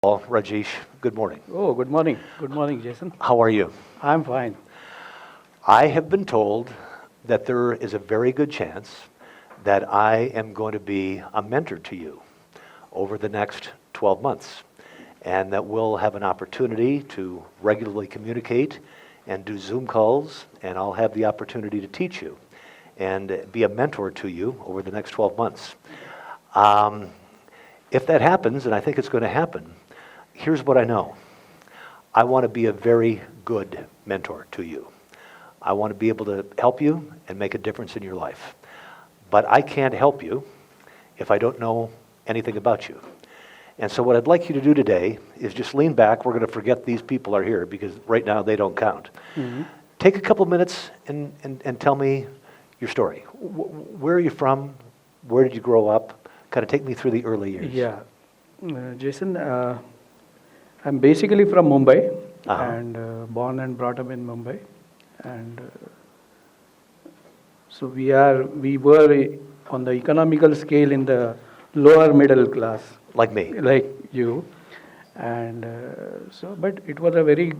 Well, Rajesh, good morning. Oh, good morning. Good morning, Jason. How are you? I'm fine. I have been told that there is a very good chance that I am going to be a mentor to you over the next 12 months, and that we'll have an opportunity to regularly communicate and do Zoom calls, and I'll have the opportunity to teach you and be a mentor to you over the next 12 months. If that happens, and I think it's going to happen, here's what I know. I want to be a very good mentor to you. I want to be able to help you and make a difference in your life. But I can't help you if I don't know anything about you. And so what I'd like you to do today is just lean back. We're going to forget these people are here because right now they don't count. Mm-hmm. Take a couple minutes and tell me your story. Where are you from? Where did you grow up? Kind of take me through the early years. Yeah. Jason, I'm basically from Mumbai and born and brought up in Mumbai. And so we were on the economical scale in the lower middle class, Like me. like you. And but it was a very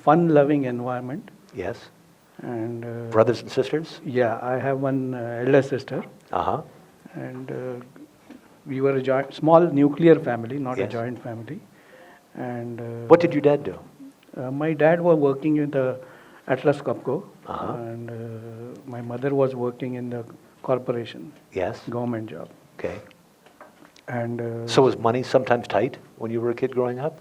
fun-loving environment. Yes. And Brothers and sisters? yeah, I have one elder sister. Uh-huh. And we were a small nuclear family, not a Yes. joint family. And What did your dad do? my dad was working in the Atlas Copco, Uh-huh. and my mother was working in the corporation, Yes. government job. Okay. And So was money sometimes tight when you were a kid growing up?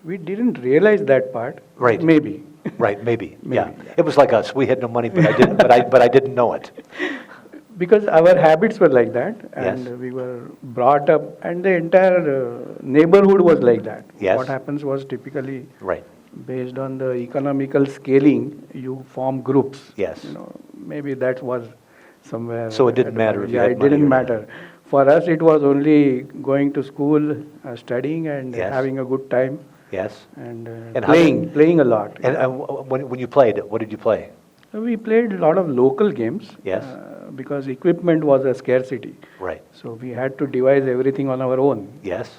we didn't realize that part. Right. Maybe. Right, maybe. Maybe, Yeah. yeah. It was like us. We had no money, but I didn't. But I didn't know it. Because our habits were like that, and Yes. we were brought up, and the entire neighborhood was like that. Yes. What happens was typically Right. based on the economical scaling, you form groups. Yes. Maybe that was somewhere. So it didn't matter if you Yeah, had it money didn't or not. matter. For us, it was only going to school, studying, and Yes. having a good time, Yes. and, And how playing a lot. And when you played, what did you play? We played a lot of local games. Yes. Because equipment was a scarcity. Right. So we had to devise everything on our own. Yes.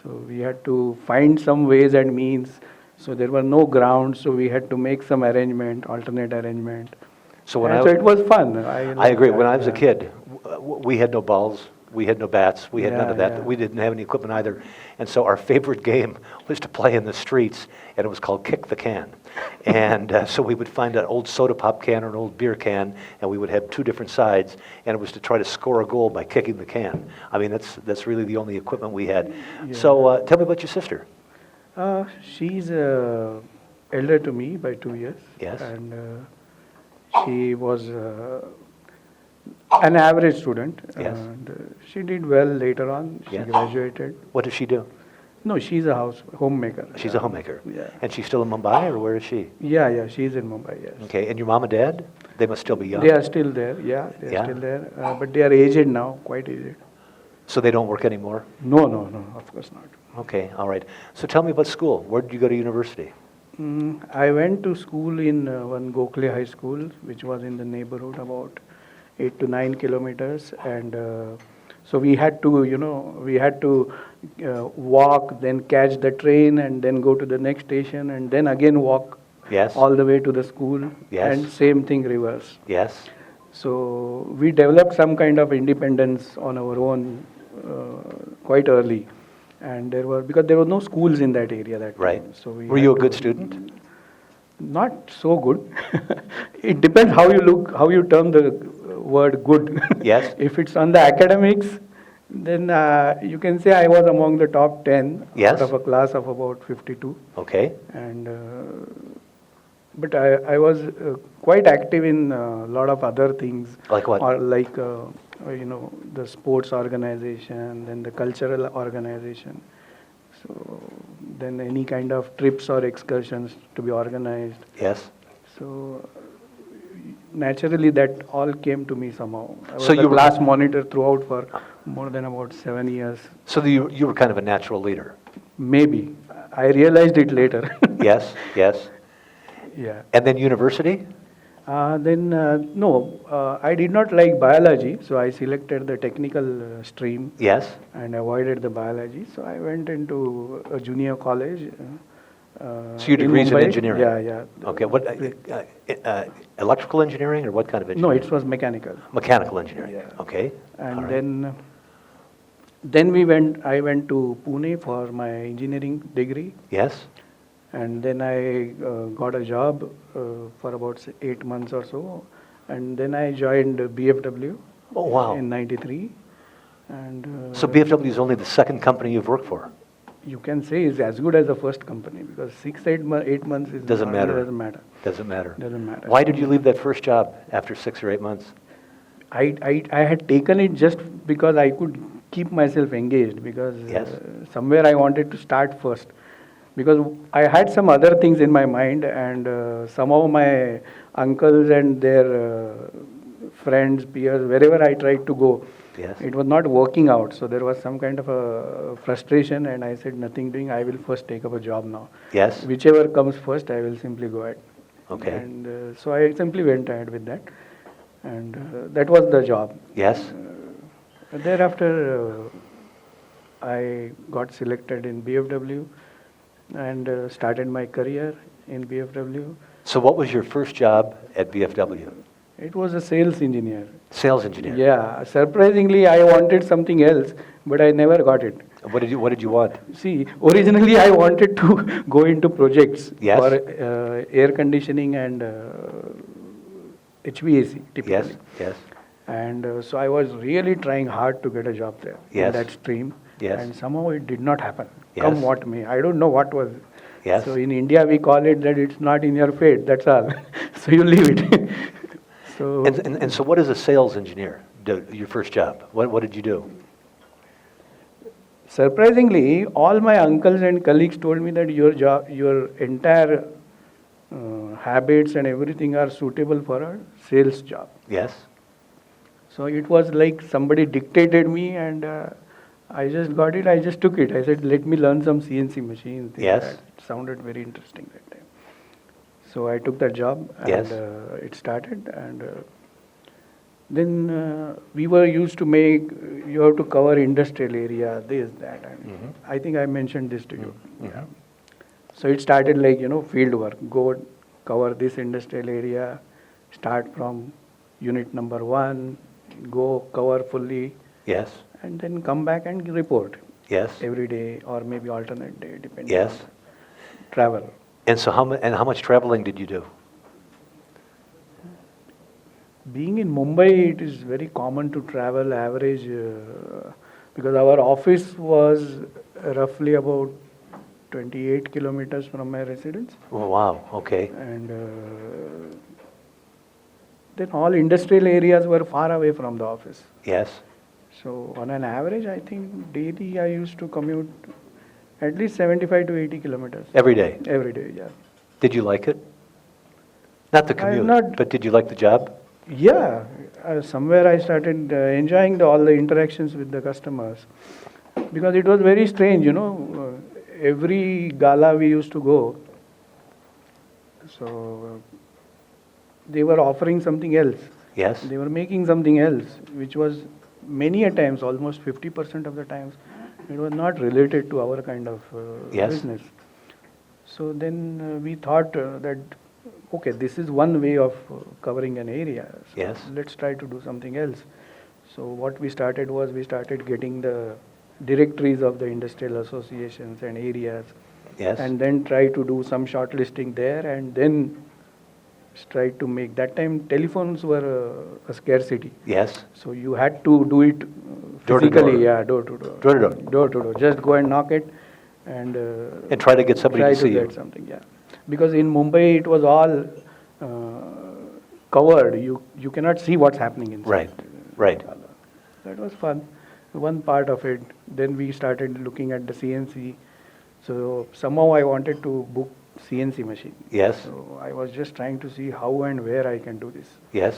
So we had to find some ways and means. So there were no grounds, so we had to make some arrangement, alternate arrangement. So when And I so it was fun. I agree. When I was a yeah. kid, we had no balls. We had no bats. We had none Yeah, of that. yeah. We didn't have any equipment either. And so our favorite game was to play in the streets, and it was called Kick the Can. And so we would find an old soda pop can or an old beer can, and we would have two different sides, and it was to try to score a goal by kicking the can. I mean, that's really the only equipment we had. Yeah. So tell me about your sister. She's elder to me by 2 years. Yes. And she was an average student. Yes. And she did well later on. She Yes. graduated. What does she do? No, she's a homemaker. She's a homemaker. Yeah. And she's still in Mumbai, or where is she? Yeah, she's in Mumbai, yes. Okay, and your mom and dad? They must still be young. They are still there, yeah, they are Yeah. still there. But they are aged now, quite aged. So they don't work anymore? No, of course not. Okay, all right. So tell me about school. Where did you go to university? I went to school in one Gokhale High School, which was in the neighborhood about 8 to 9 kilometers. And so we had to, walk, then catch the train, and then go to the next station, and then again walk Yes. all the way to the school. Yes. And same thing reverse. Yes. So we developed some kind of independence on our own quite early, and because there were no schools in that area that time. Right. So we Were you a had good to- student? Not so good. It depends how you look, how you term the word good. Yes. If it's on the academics, then you can say I was among the top 10 Yes. out of a class of about 52. Okay. And but I was quite active in a lot of other things. Like what? Or like the sports organization, then the cultural organization. So then any kind of trips or excursions to be organized. Yes. So naturally that all came to me somehow. I was So the you were- class monitor throughout for more than about 7 years. So you were kind of a natural leader. Maybe. I realized it later. Yes. Yes. Yeah. And then university? I did not like biology, so I selected the technical stream Yes? and avoided the biology. So I went into a junior college. So your degree's in Mumbai. engineering? Yeah, yeah. Okay, what, electrical engineering or what kind of No, engineering? it was mechanical. Mechanical engineering, Yeah. okay. And all right. then I went to Pune for my engineering degree. Yes? And then I got a job for about 8 months or so. And then I joined BFW Oh, wow. in 93. And So BFW is only the second company you've worked for? you can say it's as good as the first company because 8 months is Doesn't not- matter. Doesn't matter. Doesn't matter. Doesn't matter. Why did you leave that first job after 6 or 8 months? I had taken it just because I could keep myself engaged because Yes. somewhere I wanted to start first. Because I had some other things in my mind and some of my uncles and their friends, peers, wherever I tried to go, Yes. it was not working out. So there was some kind of a frustration and I said nothing doing, I will first take up a job now. Yes? Whichever comes first, I will simply go ahead. Okay. And so I simply went ahead with that. And that was the job. Yes? Thereafter, I got selected in BFW and started my career in BFW. So what was your first job at BFW? It was a sales engineer. Sales engineer? Yeah, surprisingly, I wanted something else, but I never got it. What did you want? See, originally I wanted to go into projects Yes. for air conditioning and HVAC typically. Yes? Yes? And so I was really trying hard to get a job there in Yes. that stream. Yes. And somehow it did not happen. Yes. Come what may. I don't know what was. Yes. So in India we call it that it's not in your fate. That's all. So you leave it. So And so what is a sales engineer do, your first job? What did you do? surprisingly, all my uncles and colleagues told me that your job, your entire habits and everything are suitable for a sales job. Yes? So it was like somebody dictated me and I just got it, I just took it. I said, let me learn some CNC machines. this, Yes. that. It sounded very interesting that time. So I took that job and Yes. it started and then we were used to make, you have to cover industrial area, this, that. And Mhm. I think I mentioned this to you. Mhm. Yeah. So it started like, field work. Go cover this industrial area, start from unit number 1, go cover fully, Yes? and then come back and report Yes? every day or maybe alternate day, depending Yes? on travel. And so how much traveling did you do? Being in Mumbai, it is very common to travel average because our office was roughly about 28 kilometers from my residence. Oh, wow, okay. And then all industrial areas were far away from the office. Yes? So on an average, I think daily I used to commute at least 75 to 80 kilometers. Every day? Every day, yeah. Did you like it? Not the I'm commute, not- but did you like the job? Yeah, somewhere I started enjoying all the interactions with the customers because it was very strange, every gala we used to go, so they were offering something else. Yes? They were making something else, which was many a times, almost 50% of the times, it was not related to our kind of Yes. business. So then we thought that, okay, this is one way of covering an area. So Yes. let's try to do something else. So what we started was we started getting the directories of the industrial associations and areas, Yes? and then try to do some shortlisting there, and then try to make. That time telephones were a scarcity. Yes? So you had to do it Door to physically, door. yeah, door to door. Door to door. Door to door. Just go and knock it and And try to get somebody try to see get you. something, yeah. Because in Mumbai it was all covered. You cannot see what's happening inside. Right, right. That was fun. One part of it. Then we started looking at the CNC. So somehow I wanted to book CNC machine. Yes? So I was just trying to see how and where I can do this. Yes?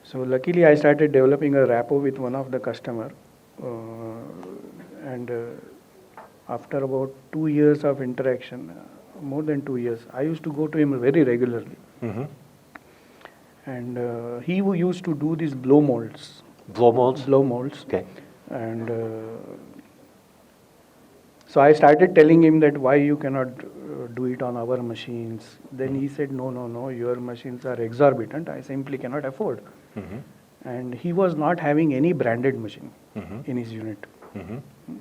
So luckily I started developing a rapport with one of the customer, and after about 2 years of interaction, more than 2 years, I used to go to him very regularly. Mm-hmm. And he who used to do these blow molds. Blow molds? Blow molds. Okay. And so I started telling him that why you cannot do it on our machines. Then he said, no, your machines are exorbitant. I simply cannot afford. Mm-hmm. And he was not having any branded machine Mm-hmm. in his unit. Mm-hmm.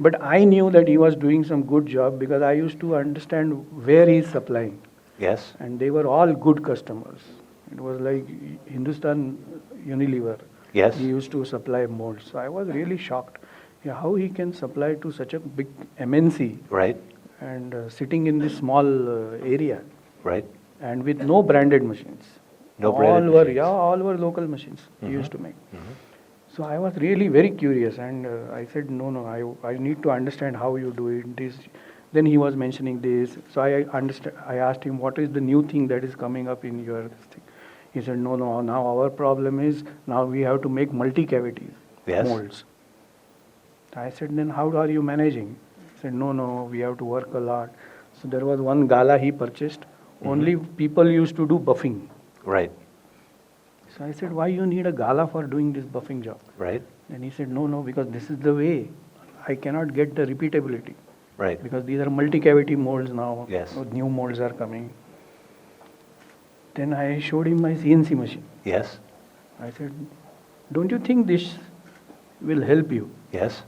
But I knew that he was doing some good job because I used to understand where he is supplying. Yes. And they were all good customers. It was like Hindustan Unilever. Yes. He used to supply molds. So I was really shocked. Yeah, how he can supply to such a big MNC Right. and sitting in this small area Right. and with no branded machines. No branded machines. All were local machines he used to make. Mm-hmm. So I was really very curious and I said, no, I need to understand how you do it. Then he was mentioning this. So I asked him, what is the new thing that is coming up in your thing? He said, no, now our problem is, now we have to make multi-cavity Yes. molds. I said, then how are you managing? He said, no, we have to work a lot. So there was one gala he purchased. Only people used to do buffing. Right. So I said, why you need a gala for doing this buffing job? Right. And he said, no, because this is the way. I cannot get the repeatability. Right. Because these are multi-cavity molds now. Yes. So new molds are coming. Then I showed him my CNC machine. Yes. I said, don't you think this will help you? Yes.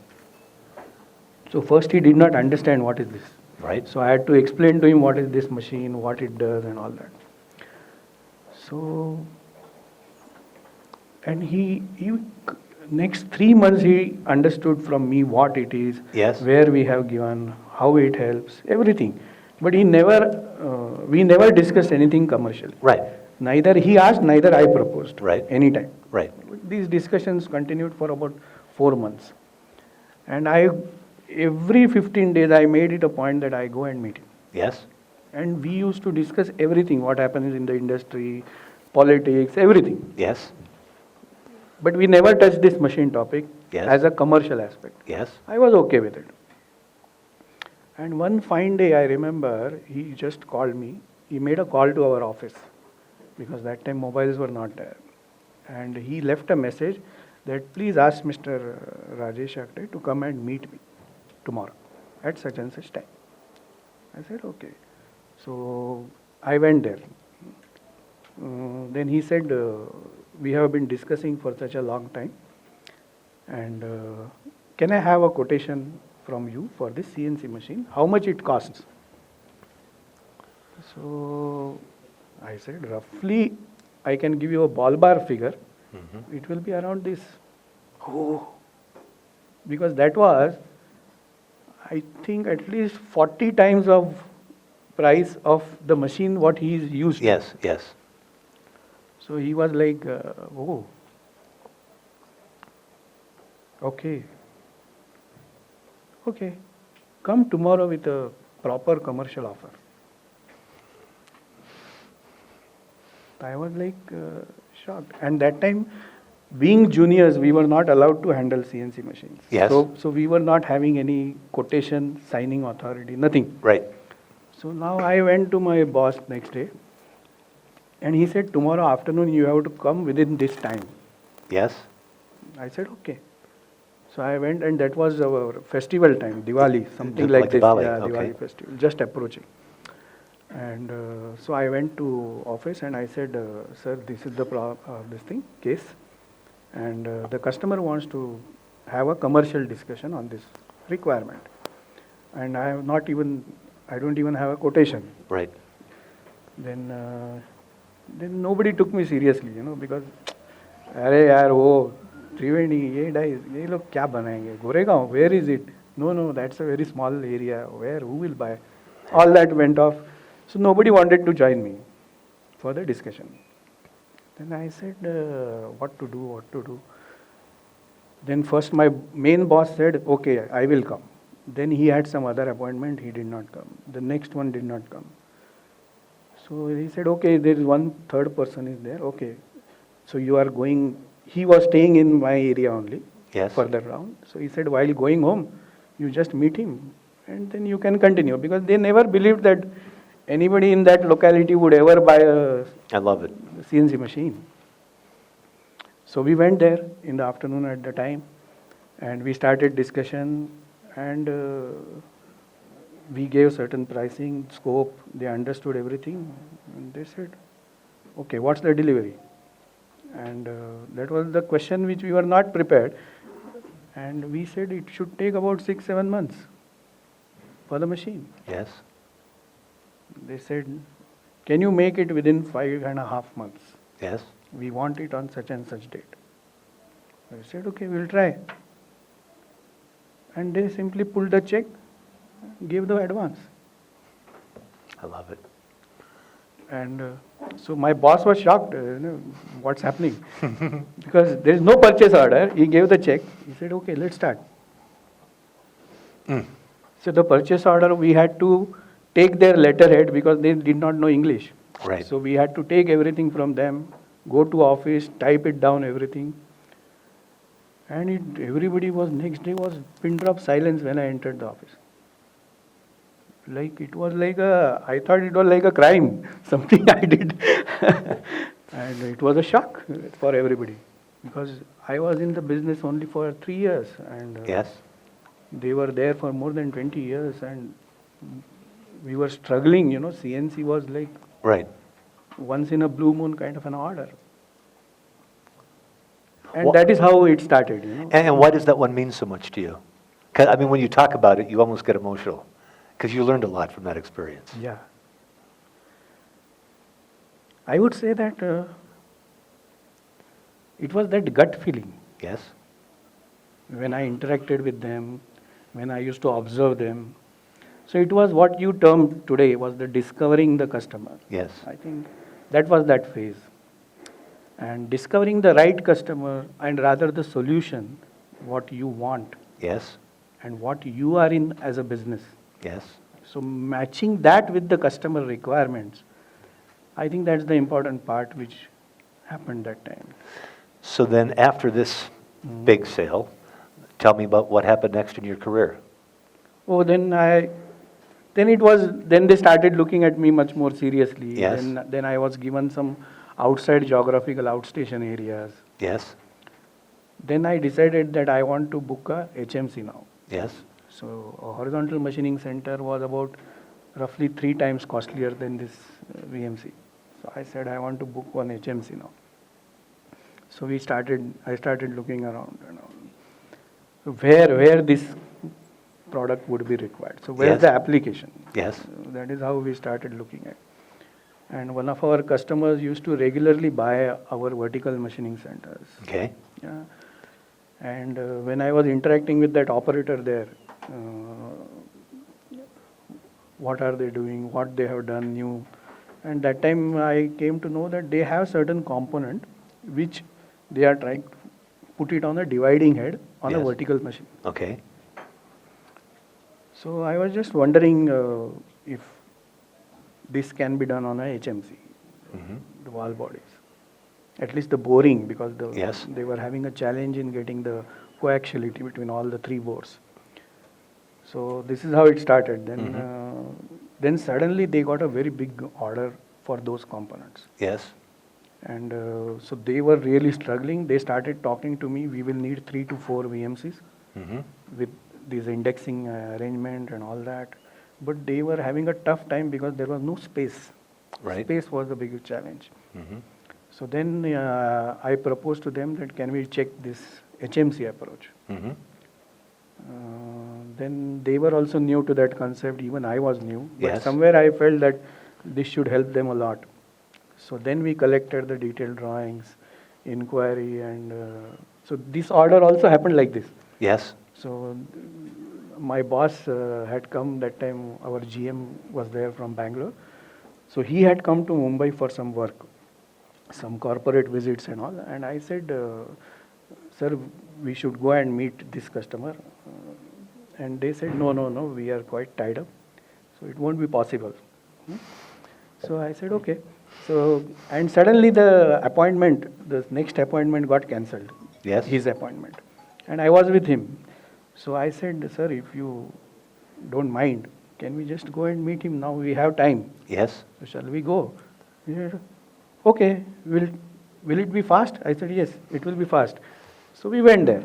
So first he did not understand what is this. Right. So I had to explain to him what is this machine, what it does and all that. So, and he next 3 months he understood from me what it is, Yes. where we have given, how it helps, everything. But we never discussed anything commercial. Right. Neither he asked, neither I proposed. Right. Anytime. Right. These discussions continued for about 4 months. And every 15 days I made it a point that I go and meet him. Yes. And we used to discuss everything, what happens in the industry, politics, everything. Yes. But we never touched this machine topic Yes. as a commercial aspect. Yes. I was okay with it. And one fine day I remember he just called me. He made a call to our office because that time mobiles were not there. And he left a message that please ask Mr. Rajesh Akre to come and meet me tomorrow at such and such time. I said, okay. So I went there. Then he said, we have been discussing for such a long time. And can I have a quotation from you for this CNC machine? How much it costs? So I said, roughly, I can give you a ballpark figure. Mm-hmm. It will be around this. Oh, because that was, I think, at least 40 times of price of the machine what he is used. Yes. Yes. So he was like, oh, okay, come tomorrow with a proper commercial offer. I was like shocked. And that time, being juniors, we were not allowed to handle CNC machines. Yes. So we were not having any quotation, signing authority, nothing. Right. So now I went to my boss next day. And he said, tomorrow afternoon you have to come within this time. Yes. I said, okay. So I went and that was our festival time, Diwali, something Like like this. Diwali, Yeah, okay. Diwali festival, just approaching. And so I went to office and I said, sir, this is the case. And the customer wants to have a commercial discussion on this requirement. And I don't even have a quotation. Right. Then nobody took me seriously, because अरे यार वो त्रिवेणी ये लोग क्या बनाएंगे Goregaon, where is it? No, that's a very small area. Who will buy? All that went off. So nobody wanted to join me for the discussion. Then I said, what to do? Then first my main boss said, okay, I will come. Then he had some other appointment, he did not come. The next one did not come. So he said, okay, there is one third person is there. Okay. So you are going, he was staying in my area only. Yes. Further down. So he said, while going home, you just meet him and then you can continue. Because they never believed that anybody in that locality would ever buy a I love it. CNC machine. So we went there in the afternoon at the time, and we started discussion, and we gave certain pricing, scope, they understood everything, and they said, okay, what's the delivery? And that was the question which we were not prepared. And we said it should take about 6-7 months for the machine. Yes. They said, can you make it within 5.5 months? Yes. We want it on such and such date. I said, okay, we'll try. And they simply pulled the check, gave the advance. I love it. And so my boss was shocked, what's happening? Because there is no purchase order. He gave the check. He said, okay, let's start. So the purchase order, we had to take their letterhead because they did not know English. Right. So we had to take everything from them, go to office, type it down, everything. And everybody was, next day was pin drop silence when I entered the office. Like it was like I thought it was like a crime, something I did. And it was a shock for everybody. Because I was in the business only for 3 years. And Yes. they were there for more than 20 years. And we were struggling, CNC was like Right. once in a blue moon kind of an order. And Wha- that is how it started, And why does that one mean so much to you? 'Cause, I mean, when you talk about it, you almost get emotional because you learned a lot from that experience. Yeah. I would say that it was that gut feeling Yes. when I interacted with them, when I used to observe them. So it was what you termed today was the discovering the customer. Yes. I think that was that phase. And discovering the right customer and rather the solution, what you want Yes. and what you are in as a business. Yes. So matching that with the customer requirements, I think that's the important part which happened that time. So then after this big sale, tell me about what happened next in your career. Oh, then they started looking at me much more seriously. Yes. Then I was given some outside geographical outstation areas. Yes. Then I decided that I want to book a HMC now. Yes. So a horizontal machining center was about roughly 3 times costlier than this VMC. So I said I want to book one HMC now. So I started looking around, So where this product would be required. So where's Yes. the application? Yes. So that is how we started looking at. And one of our customers used to regularly buy our vertical machining centers. Okay. Yeah. And when I was interacting with that operator there, what are they doing, what they have done new. And that time I came to know that they have certain component which they are trying to put it on a dividing head on a Yes. vertical machine. Okay. So I was just wondering if this can be done on a HMC, the wall bodies. At least the boring, because Yes. they were having a challenge in getting the coaxiality between all the 3 bores. So this is how it started. Then suddenly they got a very big order for those components. Yes. And so they were really struggling. They started talking to me, we will need 3 to 4 VMCs with this indexing arrangement and all that. But they were having a tough time because there was no space. Right. Space was the biggest challenge. So then I proposed to them that can we check this HMC approach. Then they were also new to that concept, even I was new. But Yes. somewhere I felt that this should help them a lot. So then we collected the detailed drawings, inquiry, and so this order also happened like this. Yes. So my boss had come that time, our GM was there from Bangalore. So he had come to Mumbai for some work, some corporate visits and all. And I said, sir, we should go and meet this customer. And they said, no, we are quite tied up. So it won't be possible. So I said, okay. So, and suddenly the next appointment got cancelled. Yes. His appointment. And I was with him. So I said, sir, if you don't mind, can we just go and meet him now? We have time. Yes. So shall we go? He said, okay, will it be fast? I said, yes, it will be fast. So we went there.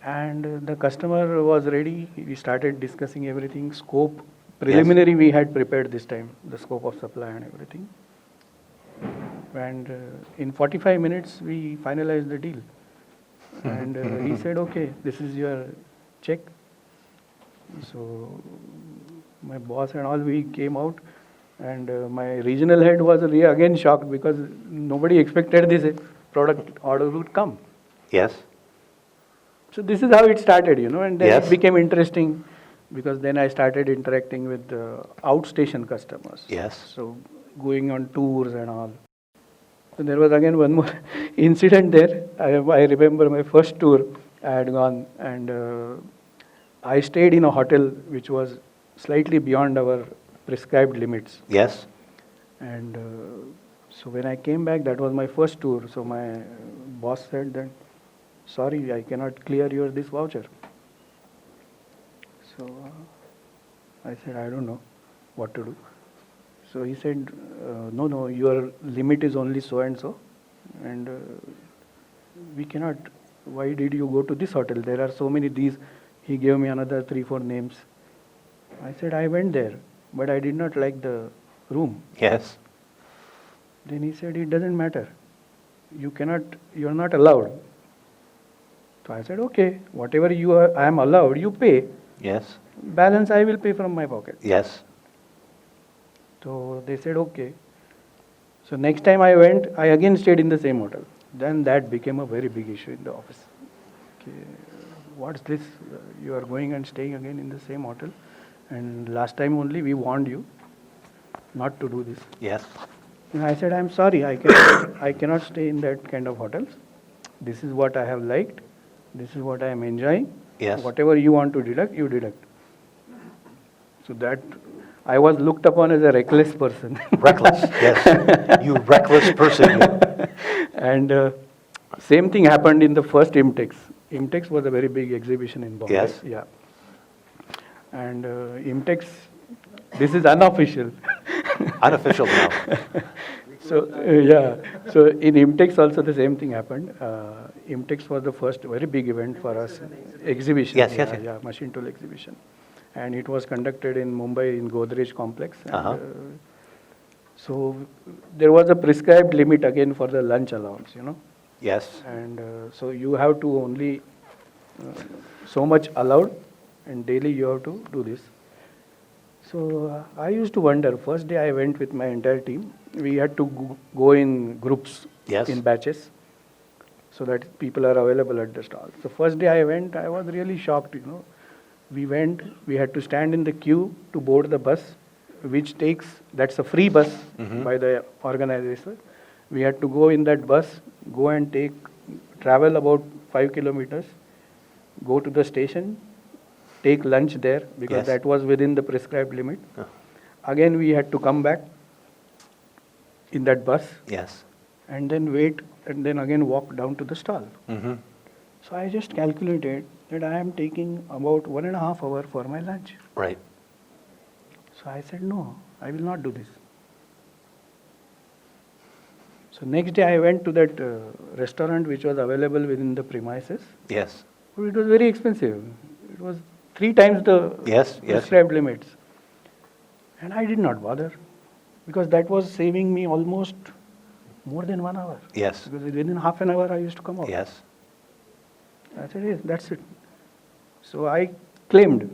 And the customer was ready. We started discussing everything, scope. Preliminary we had prepared this time, the scope of supply and everything. And in 45 minutes, we finalized the deal. And he said, okay, this is your check. So my boss and all, we came out. And my regional head was again shocked because nobody expected this product order would come. Yes. So this is how it started, and then Yes. it became interesting because then I started interacting with outstation customers. Yes. So going on tours and all. So there was again one more incident there. I remember my first tour I had gone, and I stayed in a hotel which was slightly beyond our prescribed limits. Yes. And so when I came back, that was my first tour. So my boss said that, sorry, I cannot clear this voucher. So I said, I don't know what to do. So he said, no, your limit is only so and so. And we cannot, why did you go to this hotel? There are so many these. He gave me another 3-4 names. I said, I went there, but I did not like the room. Yes. Then he said, it doesn't matter. You are not allowed. So I said, okay, whatever I am allowed, you pay. Yes. Balance I will pay from my pocket. Yes. So they said, okay. So next time I went, I again stayed in the same hotel. Then that became a very big issue in the office. Okay, what's this? You are going and staying again in the same hotel. And last time only we warned you not to do this. Yes. And I said, I'm sorry, I cannot stay in that kind of hotels. This is what I have liked. This is what I am enjoying. Yes. Whatever you want to deduct, you deduct. So that I was looked upon as a reckless person. Reckless, yes. You reckless person. And same thing happened in the first IMTEX. IMTEX was a very big exhibition in Bombay. Yes. Yeah. And IMTEX, this is unofficial. Unofficial now. So so in IMTEX also the same thing happened. IMTEX was the first very big event for us, exhibition. Yes. Yeah, machine tool exhibition. And it was conducted in Mumbai in Godrej complex. And, so there was a prescribed limit again for the lunch allowance, Yes. And so you have to only so much allowed, and daily you have to do this. So I used to wonder, first day I went with my entire team. We had to go in groups, Yes. in batches, so that people are available at the stall. So first day I went, I was really shocked, We went, we had to stand in the queue to board the bus, that's a free bus by the organizer. We had to go in that bus, go and travel about 5 kilometers, go to the station, take lunch there because Yes. that was within the prescribed limit. Again, we had to come back in that bus Yes. and then wait and then again walk down to the stall. Mm-hmm. So I just calculated that I am taking about 1.5 hours for my lunch. Right. So I said, no, I will not do this. So next day I went to that restaurant which was available within the premises. Yes. But it was very expensive. It was 3 times the Yes. prescribed limits. And I did not bother because that was saving me almost more than 1 hour. Yes. Because within half an hour I used to come out. Yes. I said, yes, that's it. So I claimed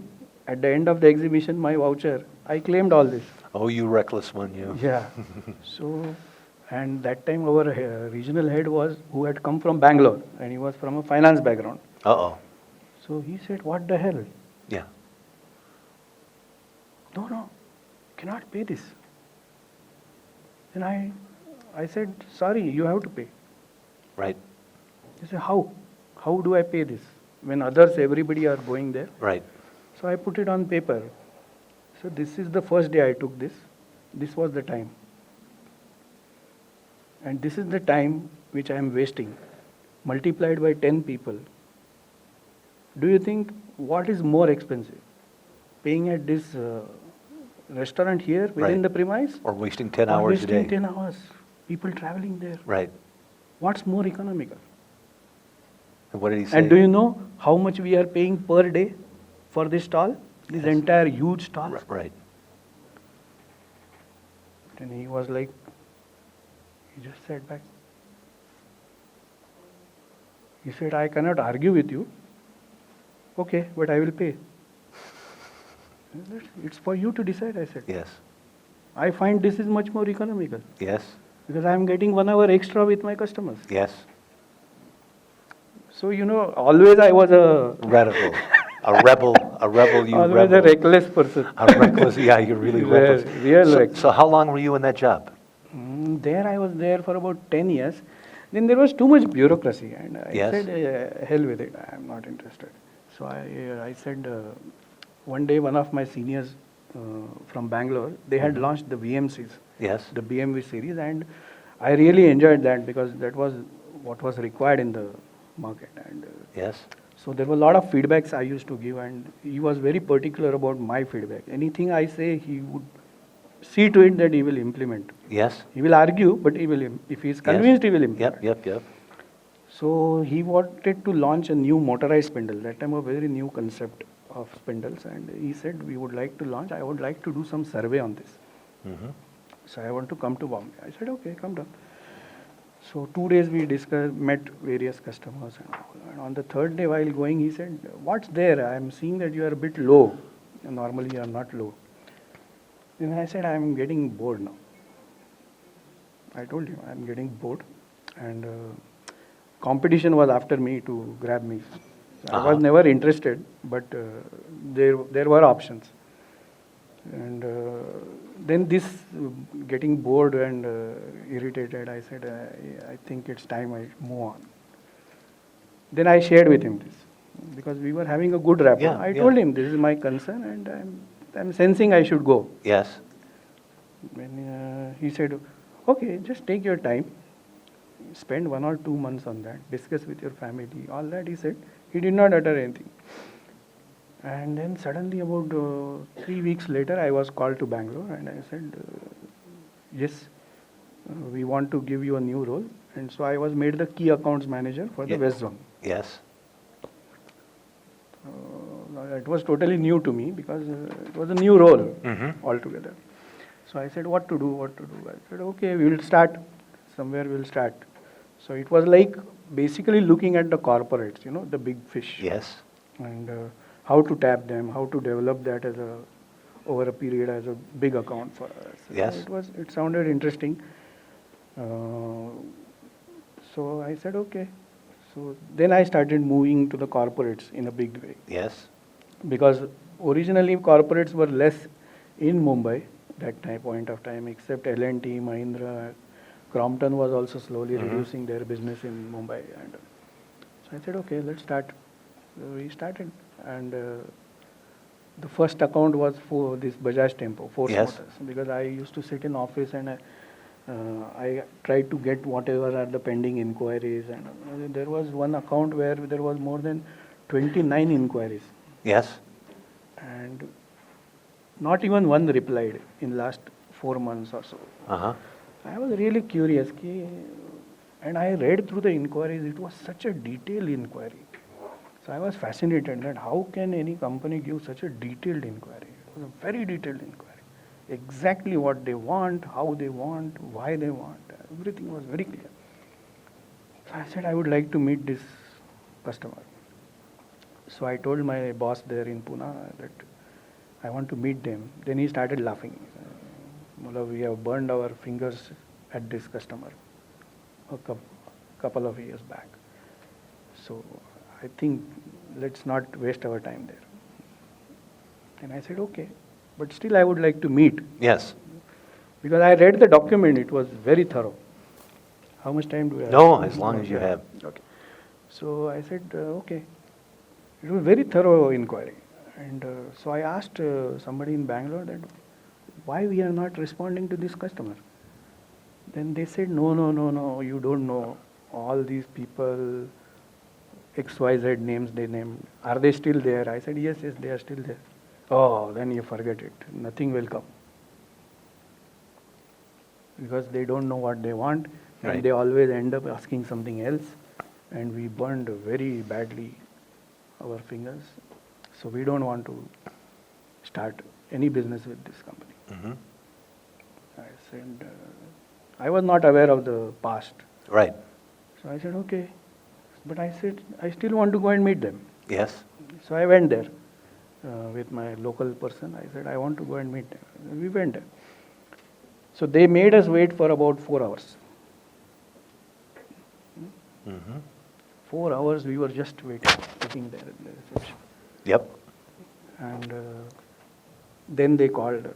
at the end of the exhibition my voucher. I claimed all this. Oh, you reckless one, you. Yeah. So, and that time our regional head was who had come from Bangalore and he was from a finance background. Uh-oh. So he said, what the hell? Yeah. No, cannot pay this. Then I said, sorry, you have to pay. Right. He said, how? How do I pay this? When others, everybody are going there. Right. So I put it on paper. So this is the first day I took this. This was the time. And this is the time which I am wasting, multiplied by 10 people. Do you think what is more expensive? paying at this restaurant here within Right. the premise. Or wasting 10 or hours a wasting day. 10 hours. People traveling there. Right. What's more economical? And what did he say? And do you know how much we are paying per day for this stall? This Yes. entire huge stall. Right. And he was like, he just sat back. He said, I cannot argue with you. Okay, but I will pay. It's for you to decide, I said. Yes. I find this is much more economical Yes. because I am getting 1 hour extra with my customers. Yes. So, always I was a Radical. A rebel. A rebel. You always rebel. a reckless person. A reckless. Yeah, you're really reckless. Real so, reckless. so how long were you in that job? There I was there for about 10 years. Then there was too much bureaucracy and I Yes. said, hell with it, I am not interested. So I said, one day one of my seniors from Bangalore, they had launched the VMCs, Yes. the BMW series, and I really enjoyed that because that was what was required in the market. And Yes. so there were a lot of feedbacks I used to give, and he was very particular about my feedback. Anything I say, he would see to it that he will implement. Yes. He will argue, but he will, if he is convinced, he will implement. Yep. So he wanted to launch a new motorized spindle. That time a very new concept of spindles, and he said, we would like to launch, I would like to do some survey on this. Mm-hmm. So I want to come to Bombay. I said, okay, come down. So 2 days we discussed, met various customers and all. And on the third day while going, he said, what's there? I am seeing that you are a bit low. Normally you are not low. Then I said, I am getting bored now. I told him, I am getting bored. And competition was after me to grab me. So I was never interested, but there were options. And then this getting bored and irritated, I said, I think it's time I move on. Then I shared with him this because we were having a good rapport. Yeah, I yeah. told him this is my concern and I'm sensing I should go. Yes. When he said, okay, just take your time, spend 1 or 2 months on that, discuss with your family, all that he said. He did not utter anything. And then suddenly about 3 weeks later, I was called to Bangalore and I said, yes, we want to give you a new role. And so I was made the key accounts manager for the Yeah. West Zone. Yes. It was totally new to me because it was a new role Mm-hmm. altogether. So I said, what to do? I said, okay, we will start. Somewhere we will start. So it was like basically looking at the corporates, the big fish. Yes. And how to tap them, how to develop that as over a period as a big account for us. Yes. It sounded interesting. So I said, okay. So then I started moving to the corporates in a big way. Yes. Because originally corporates were less in Mumbai that point of time, except L&T, Mahindra, Crompton was also slowly reducing their business in Mumbai. And so I said, okay, let's start. So we started, and the first account was for this Bajaj Tempo, Force Yes. Motors, because I used to sit in office and I tried to get whatever are the pending inquiries, and there was one account where there was more than 29 inquiries. Yes. And not even one replied in last 4 months or so. Uh-huh. I was really curious, and I read through the inquiries. It was such a detailed inquiry. So I was fascinated that how can any company give such a detailed inquiry? It was a very detailed inquiry. Exactly what they want, how they want, why they want. Everything was very clear. So I said I would like to meet this customer. So I told my boss there in Pune that I want to meet them. Then he started laughing. We have burned our fingers at this customer a couple of years back. So I think let's not waste our time there. And I said, okay, but still I would like to meet. Yes. Because I read the document, it was very thorough. How much time do we have? No, as long as you have. Okay. So I said, okay. It was very thorough inquiry. And so I asked somebody in Bangalore that why we are not responding to this customer. Then they said, no, you don't know. All these people, XYZ names they named, are they still there? I said, yes, they are still there. Oh, then you forget it. Nothing will come. Because they don't know what they want, and Right. they always end up asking something else, and we burned very badly our fingers. So we don't want to start any business with this company. Mhm. I said, I was not aware of the past. Right. So I said, okay. But I said, I still want to go and meet them. Yes. So I went there with my local person. I said, I want to go and meet them. We went there. So they made us wait for about 4 hours. Mhm. 4 hours we were just waiting, sitting there in the reception. Yep. And then they called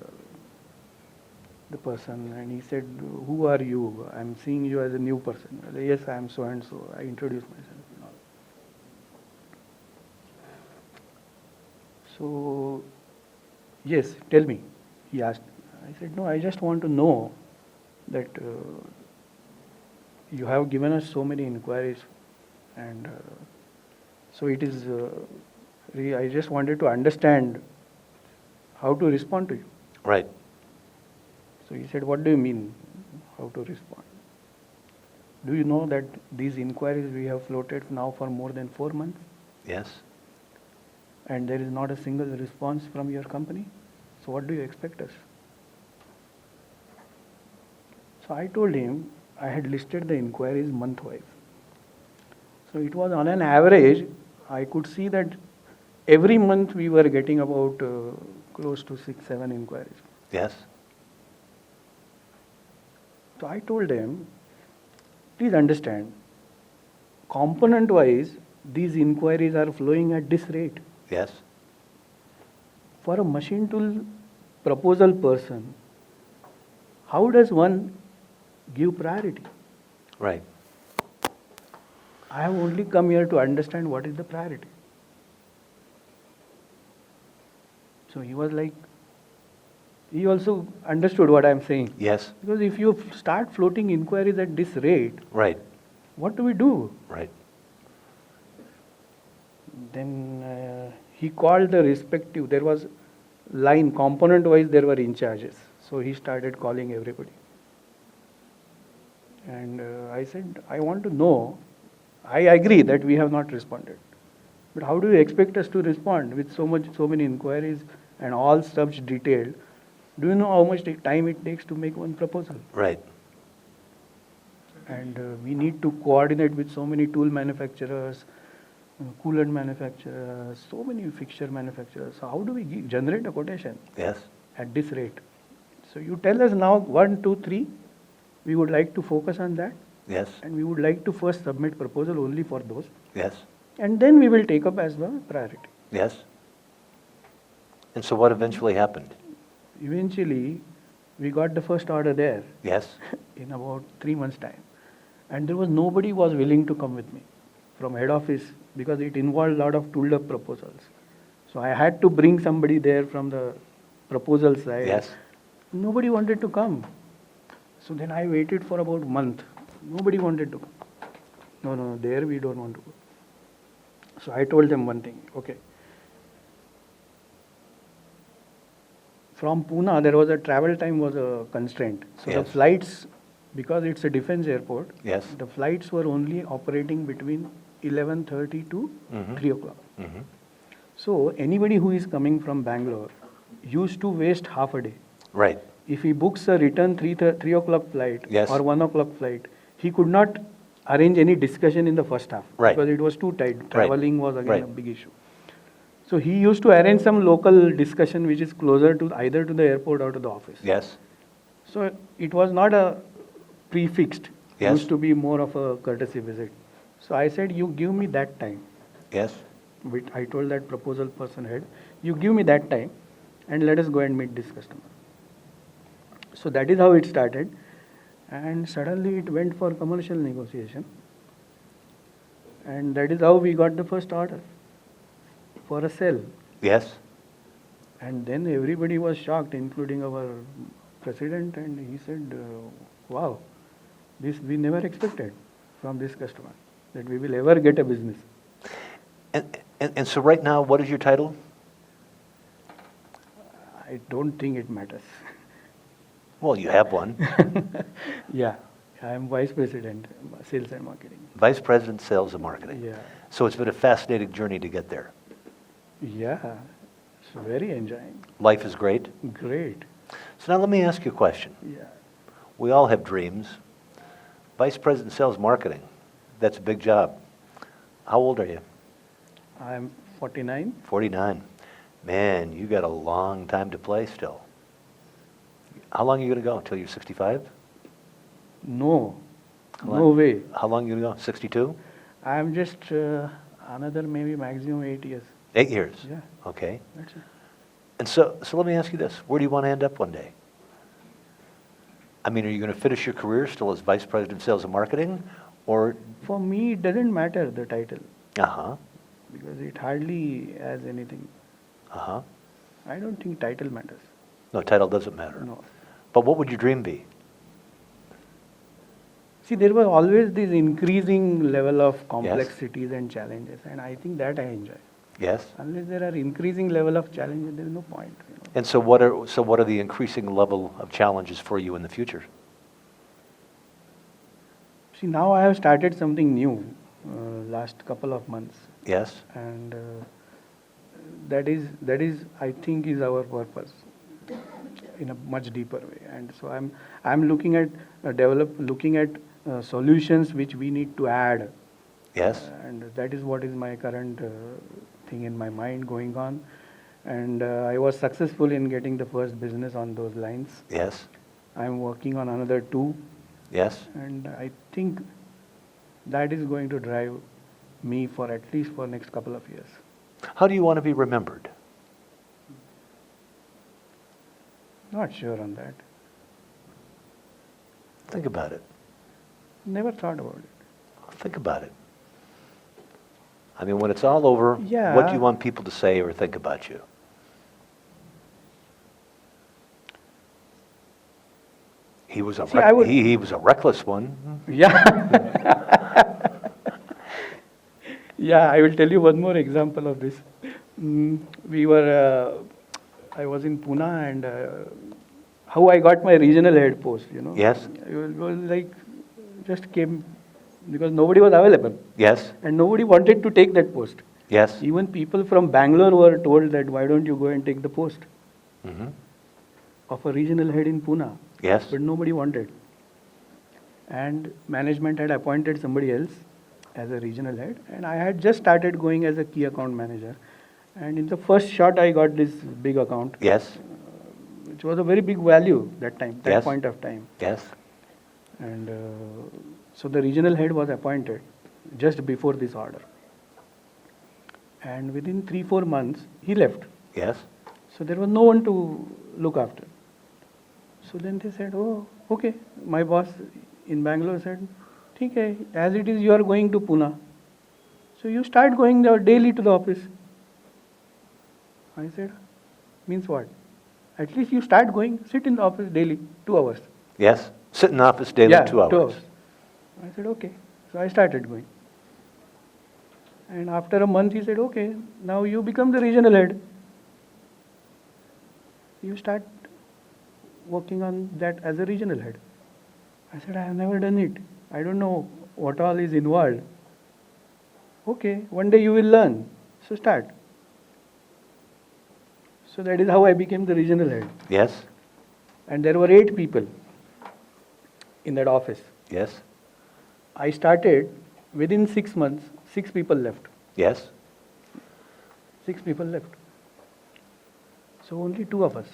the person and he said, who are you? I'm seeing you as a new person. I said, yes, I am so and so. I introduced myself and all. So, yes, tell me, he asked. I said, no, I just want to know that you have given us so many inquiries and so it is, I just wanted to understand how to respond to you. Right. So he said, what do you mean, how to respond? Do you know that these inquiries we have floated now for more than 4 months Yes. and there is not a single response from your company? So what do you expect us? So I told him I had listed the inquiries month-wise. So it was on an average, I could see that every month we were getting about close to 6-7 inquiries. Yes. So I told them, please understand, component-wise, these inquiries are flowing at this rate. Yes. For a machine tool proposal person, how does one give priority? Right. I have only come here to understand what is the priority. So he was like, he also understood what I am saying. Yes. Because if you start floating inquiries at this rate, Right. what do we do? Right. Then he called the respective, there was line, component-wise there were in charges. So he started calling everybody. And I said, I want to know, I agree that we have not responded. But how do you expect us to respond with so many inquiries and all such detailed? Do you know how much time it takes to make one proposal? Right. And we need to coordinate with so many tool manufacturers, coolant manufacturers, so many fixture manufacturers. So how do we generate a quotation Yes. at this rate? So you tell us now 1, 2, 3. We would like to focus on that, Yes. and we would like to first submit proposal only for those, Yes. and then we will take up as the priority. Yes. And so what eventually happened? Eventually, we got the first order there Yes. in about 3 months' time, and there was nobody was willing to come with me from head office because it involved a lot of tooled up proposals. So I had to bring somebody there from the proposal side. Yes. Nobody wanted to come. So then I waited for about a month. Nobody wanted to come. No, there we don't want to go. So I told them one thing, okay. From Pune, there was a travel time was a constraint. So the Yes. flights, because it's a defense airport, Yes. the flights were only operating between 11:30 to Mhm. 3 o'clock. Mhm. So anybody who is coming from Bangalore used to waste half a day. Right. If he books a return 3 o'clock flight Yes. or 1 o'clock flight, he could not arrange any discussion in the first half Right. because it was too tight. Traveling was again Right. a big issue. So he used to arrange some local discussion which is closer to either to the airport or to the office. Yes. So it was not a prefixed. It Yes. used to be more of a courtesy visit. So I said, you give me that time. Yes. I told that proposal person head, you give me that time and let us go and meet this customer. So that is how it started, and suddenly it went for commercial negotiation, and that is how we got the first order for a cell. Yes. And then everybody was shocked, including our president, and he said, wow, this we never expected from this customer, that we will ever get a business. And so right now, what is your title? I don't think it matters. Well, you have one. Yeah, I am vice president, sales and marketing. Vice President, Sales and Marketing. Yeah, So it's been a fascinating journey to get there. yeah, it's very enjoying. Life is great. Great. So now let me ask you a question. Yeah. We all have dreams. Vice President, Sales Marketing, that's a big job. How old are you? I'm 49. 49. Man, you got a long time to play still. How long are you going to go? Until you're 65? No, How no long? way. How long are you going to go? 62? I'm just another maybe maximum 8 years. 8 years? Yeah, Okay. that's it. And so let me ask you this. Where do you want to end up one day? I mean, are you going to finish your career still as Vice President, Sales and Marketing? Or, For me, it doesn't matter the title uh-huh, because it hardly has anything. uh-huh. I don't think title matters. No, title doesn't matter. No. But what would your dream be? See, there was always this increasing level of complexities and challenges, and I think that I enjoy. Yes? Unless there are increasing level of challenges, there is no point. And so what are the increasing level of challenges for you in the future? See, now I have started something new last couple of months, Yes? and that is I think is our purpose in a much deeper way. And so I'm looking at solutions which we need to add. Yes? And that is what is my current thing in my mind going on. And I was successful in getting the first business on those lines. Yes? I'm working on another 2, Yes? and I think that is going to drive me for at least for next couple of years. How do you want to be remembered? Not sure on that. Think about it. Never thought about it. Think about it. I mean, when it's all over, what do Yeah. you want people to say or think about you? He was a See, I would- he was a reckless one. Yeah. Yeah, I will tell you one more example of this. I was in Pune, and how I got my regional head post, Yes. It was like, just came, because nobody was available, Yes? and nobody wanted to take that post. Yes? Even people from Bangalore were told that, why don't you go and take the post Hmm. of a regional head in Pune? Yes? But nobody wanted. And management had appointed somebody else as a regional head, and I had just started going as a key account manager. And in the first shot, I got this big account, Yes? which was a very big value that Yes. point of time. Yes? And so the regional head was appointed just before this order. And within 3-4 months, he left. Yes? So there was no one to look after. So then they said, oh, okay. My boss in Bangalore said, ठीक है, as it is, you are going to Pune. So you start going there daily to the office. I said, means what? At least you start going, sit in the office daily, 2 hours. Yes? Sit in the office daily, Yeah, 2 hours. 2 hours. I said, okay. So I started going. And after a month, he said, okay, now you become the regional head. You start working on that as a regional head. I said, I have never done it. I don't know what all is involved. Okay, one day you will learn. So start. So that is how I became the regional head. Yes? And there were 8 people in that office. Yes? I started, within 6 months, 6 people left. Yes? 6 people left. So only 2 of us.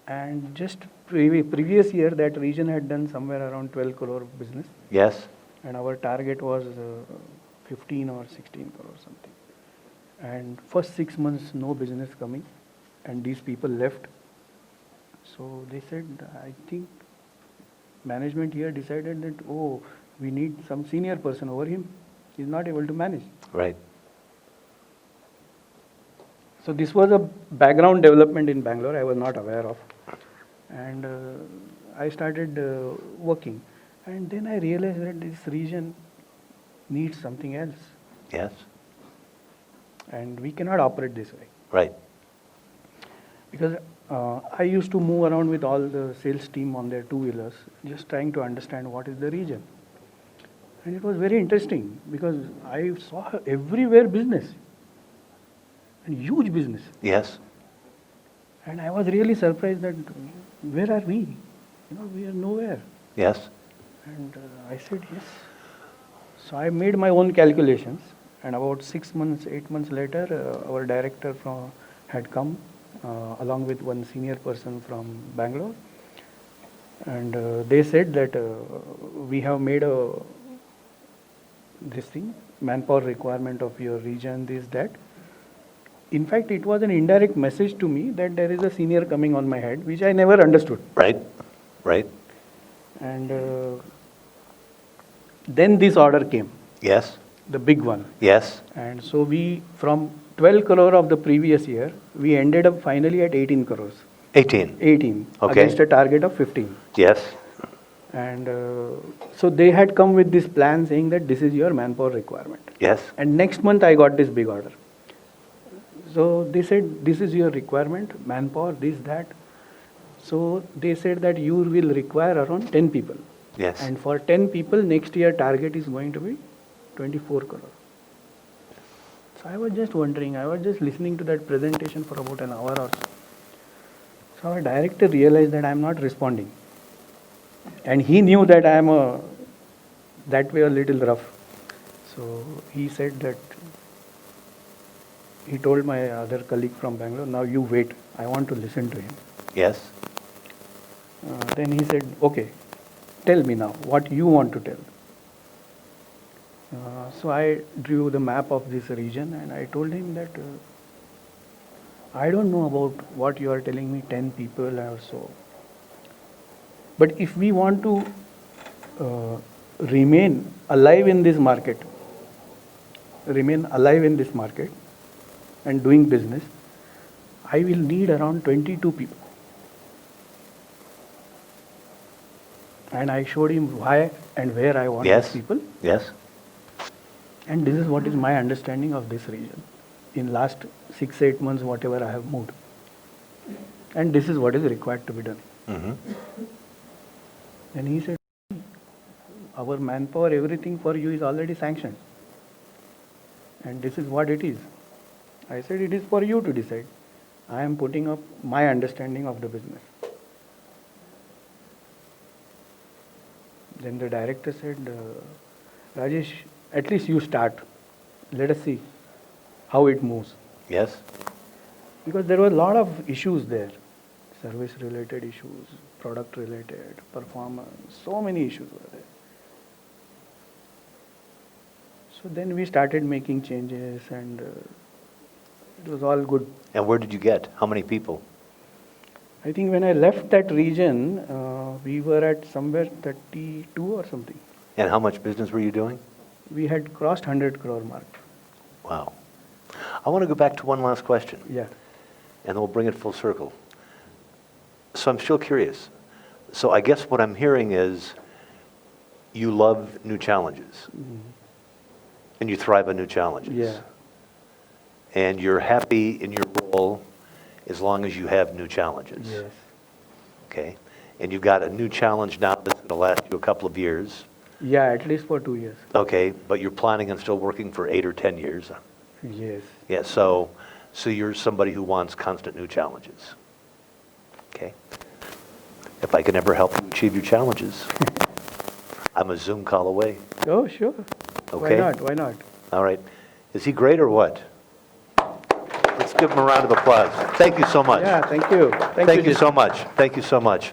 And just previous year, that region had done somewhere around 12 crore business. Yes? And our target was 15 or 16 crore something. And first 6 months, no business coming. And these people left. So they said, I think management here decided that, oh, we need some senior person over him. He's not able to manage. Right. So this was a background development in Bangalore I was not aware of. And I started working. And then I realized that this region needs something else. Yes? And we cannot operate this way. Right. Because I used to move around with all the sales team on their two-wheelers, just trying to understand what is the region. And it was very interesting because I saw everywhere business, and huge business. Yes. And I was really surprised that where are we? We are nowhere. Yes. And I said yes. So I made my own calculations, and about 6 months, 8 months later, our director had come along with one senior person from Bangalore, and they said that we have made this thing, manpower requirement of your region, this, that. In fact, it was an indirect message to me that there is a senior coming on my head, which I never understood. Right. Right. And then this order came, Yes. the big one. Yes. And so we, from 12 crore of the previous year, we ended up finally at 18 crores. 18. 18 Okay. against a target of 15. Yes. And so they had come with this plan saying that this is your manpower requirement. Yes. And next month I got this big order. So they said, this is your requirement, manpower, this, that. So they said that you will require around 10 people. Yes. And for 10 people, next year target is going to be 24 crore. So I was just wondering, I was just listening to that presentation for about an hour or so. So our director realized that I am not responding. And he knew that I am that way a little rough. So he said that, he told my other colleague from Bangalore, now you wait, I want to listen to him. Yes. Then he said, okay, tell me now what you want to tell. So I drew the map of this region and I told him that I don't know about what you are telling me, 10 people or so. But if we want to remain alive in this market and doing business, I will need around 22 people. And I showed him why and where I want Yes. these people. Yes. And this is what is my understanding of this region. In last 6-8 months, whatever I have moved. And this is what is required to be done. Mm-hmm. And he said, our manpower, everything for you is already sanctioned. And this is what it is. I said, it is for you to decide. I am putting up my understanding of the business. Then the director said, Rajesh, at least you start. Let us see how it moves. Yes. Because there were a lot of issues there. Service related issues, product related, performance, so many issues were there. So then we started making changes and it was all good. And where did you get? How many people? I think when I left that region, we were at somewhere 32 or something. And how much business were you doing? We had crossed 100 crore mark. Wow. I want to go back to one last question, Yeah. and then we'll bring it full circle. So I'm still curious. So I guess what I'm hearing is you love new challenges, and you thrive on new challenges. Yeah. And you're happy in your role as long as you have new challenges. Yes. Okay? And you've got a new challenge now that's going to last you a couple of years. Yeah, at least for 2 years. Okay, but you're planning on still working for 8 or 10 years. Yes. Yeah, so you're somebody who wants constant new challenges. Okay? If I can ever help you achieve your challenges, I'm a Zoom call away. Oh, sure. Okay. Why not? Why not? All right. Is he great or what? Let's give him a round of applause. Thank you so much. Yeah, thank you. Thank you Jason. so much. Thank you so much.